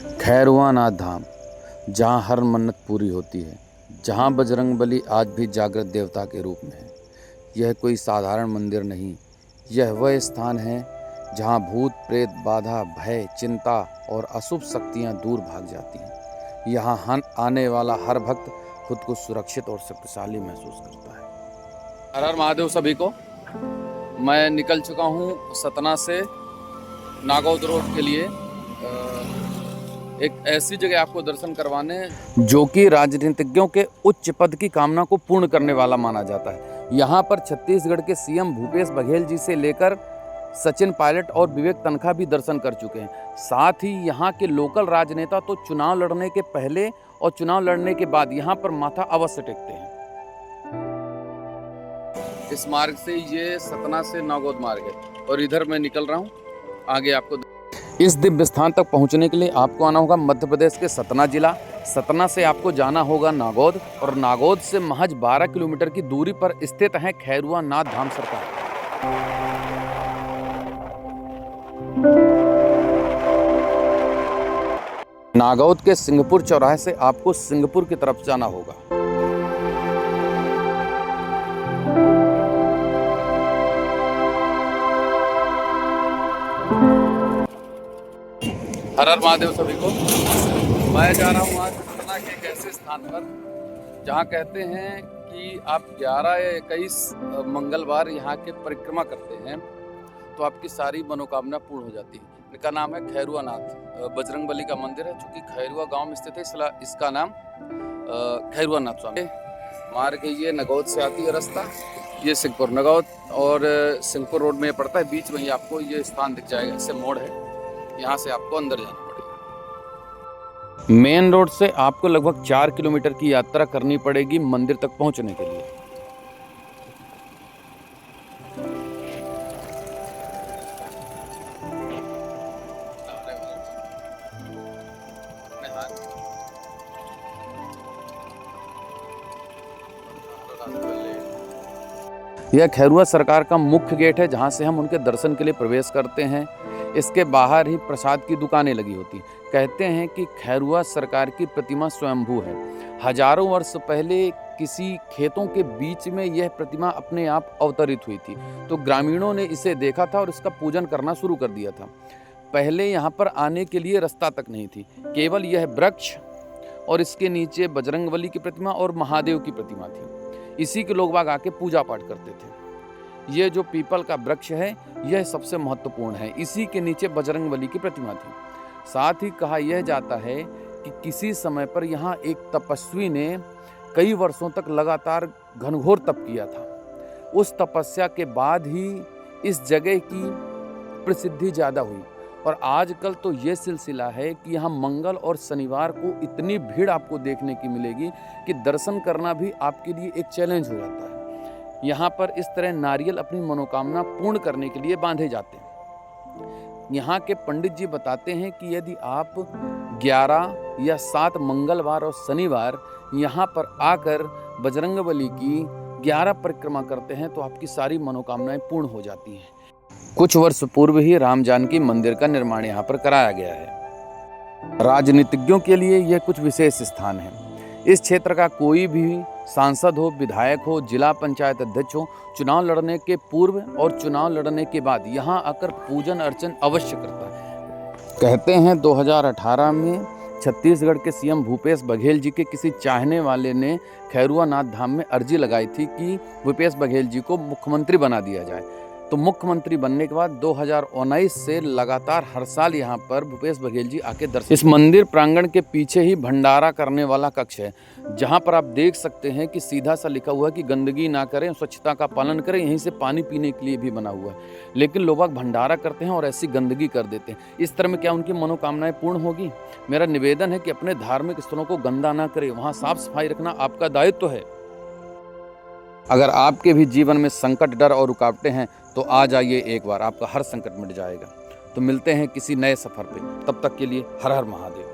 खैरुआ नाथ धाम, जहाँ हर मन्नत पूरी होती है, जहाँ बजरंगबली आज भी जागृत देवता के रूप में है। यह कोई साधारण मंदिर नहीं, यह वह स्थान है जहाँ भूत प्रेत, बाधा, भय, चिंता और अशुभ शक्तियाँ दूर भाग जाती हैं। यहाँ आने वाला हर भक्त खुद को सुरक्षित और शक्तिशाली महसूस करता है। हर हर महादेव सभी को। मैं निकल चुका हूँ सतना से नागौद रोड के लिए, एक ऐसी जगह आपको दर्शन करवाने जो कि राजनीतिज्ञों के उच्च पद की कामना को पूर्ण करने वाला माना जाता है। यहाँ पर छत्तीसगढ़ के सीएम भूपेश बघेल जी से लेकर सचिन पायलट और विवेक तनखा भी दर्शन कर चुके हैं। साथ ही यहाँ के लोकल राजनेता तो चुनाव लड़ने के पहले और चुनाव लड़ने के बाद यहाँ पर माथा अवश्य टेकते हैं। इस मार्ग से ये सतना से नागौद मार्ग है और इधर मैं निकल रहा हूँ। आगे आपको इस दिव्य स्थान तक पहुंचने के लिए आपको आना होगा मध्य प्रदेश के सतना जिला। सतना से आपको जाना होगा नागौद और नागौद से महज 12 किलोमीटर की दूरी पर स्थित है खैरुआ नाथ धाम सरकार। नागौद के सिंहपुर चौराहे से आपको सिंहपुर की तरफ जाना होगा। हर हर महादेव सभी को। मैं जा रहा हूँ आज सतना के एक ऐसे स्थान पर जहाँ कहते हैं कि आप 11 या 21 मंगलवार यहाँ के परिक्रमा करते हैं तो आपकी सारी मनोकामना पूर्ण हो जाती है। इनका नाम है खैरुआ नाथ, बजरंगबली का मंदिर है, जो कि खैरुआ गांव में स्थित है, इसलिए इसका नाम खैरुआ नाथ स्वामी। मार्ग ये नगौद से आती है रास्ता, ये सिंहपुर नगौद और सिंहपुर रोड में पड़ता है। बीच में ही आपको ये स्थान दिख जाएगा, इससे मोड़ है, यहाँ से आपको अंदर जाना पड़ेगा। मेन रोड से आपको लगभग 4 किलोमीटर की यात्रा करनी पड़ेगी मंदिर तक पहुंचने के लिए। यह खैरुआ सरकार का मुख्य गेट है, जहां से हम उनके दर्शन के लिए प्रवेश करते हैं। इसके बाहर ही प्रसाद की दुकानें लगी होती। कहते हैं कि खैरुआ सरकार की प्रतिमा स्वयंभू है। हजारों वर्ष पहले किसी खेतों के बीच में यह प्रतिमा अपने आप अवतरित हुई थी, तो ग्रामीणों ने इसे देखा था और इसका पूजन करना शुरू कर दिया था। पहले यहाँ पर आने के लिए रास्ता तक नहीं थी, केवल यह वृक्ष और इसके नीचे बजरंगबली की प्रतिमा और महादेव की प्रतिमा थी। इसी के लोग बाग आके पूजा पाठ करते थे। ये जो पीपल का वृक्ष है यह सबसे महत्वपूर्ण है, इसी के नीचे बजरंगबली की प्रतिमा थी। साथ ही कहा यह जाता है कि किसी समय पर यहाँ एक तपस्वी ने कई वर्षों तक लगातार घनघोर तप किया था। उस तपस्या के बाद ही इस जगह की प्रसिद्धि ज़्यादा हुई और आजकल तो ये सिलसिला है कि यहाँ मंगल और शनिवार को इतनी भीड़ आपको देखने की मिलेगी कि दर्शन करना भी आपके लिए एक चैलेंज हो जाता है। यहाँ पर इस तरह नारियल अपनी मनोकामना पूर्ण करने के लिए बांधे जाते हैं। यहाँ के पंडित जी बताते हैं कि यदि आप 11 या 7 मंगलवार और शनिवार यहाँ पर आकर बजरंगबली की 11 परिक्रमा करते हैं तो आपकी सारी मनोकामनाएं पूर्ण हो जाती हैं। कुछ वर्ष पूर्व ही राम जानकी मंदिर का निर्माण यहाँ पर कराया गया है। राजनीतिज्ञों के लिए यह कुछ विशेष स्थान है। इस क्षेत्र का कोई भी सांसद हो, विधायक हो, जिला पंचायत अध्यक्ष हो, चुनाव लड़ने के पूर्व और चुनाव लड़ने के बाद यहाँ आकर पूजन अर्चन अवश्य करता है। कहते हैं 2018 में छत्तीसगढ़ के सीएम भूपेश बघेल जी के किसी चाहने वाले ने खैरुआ नाथ धाम में अर्जी लगाई थी कि भूपेश बघेल जी को मुख्यमंत्री बना दिया जाए। तो मुख्यमंत्री बनने के बाद 2019 से लगातार हर साल यहाँ पर भूपेश बघेल जी आके दर्शन। इस मंदिर प्रांगण के पीछे ही भंडारा करने वाला कक्ष है, जहाँ पर आप देख सकते हैं कि सीधा सा लिखा हुआ है कि गंदगी ना करें, स्वच्छता का पालन करें। यहीं से पानी पीने के लिए भी बना हुआ है, लेकिन लोग भंडारा करते हैं और ऐसी गंदगी कर देते हैं। इस तरह में क्या उनकी मनोकामनाएं पूर्ण होगी? मेरा निवेदन है कि अपने धार्मिक स्थलों को गंदा ना करें, वहाँ साफ सफाई रखना आपका दायित्व है। अगर आपके भी जीवन में संकट, डर और रुकावटें हैं तो आ जाइए एक बार, आपका हर संकट मिट जाएगा। तो मिलते हैं किसी नए सफर पे, तब तक के लिए हर हर महादेव।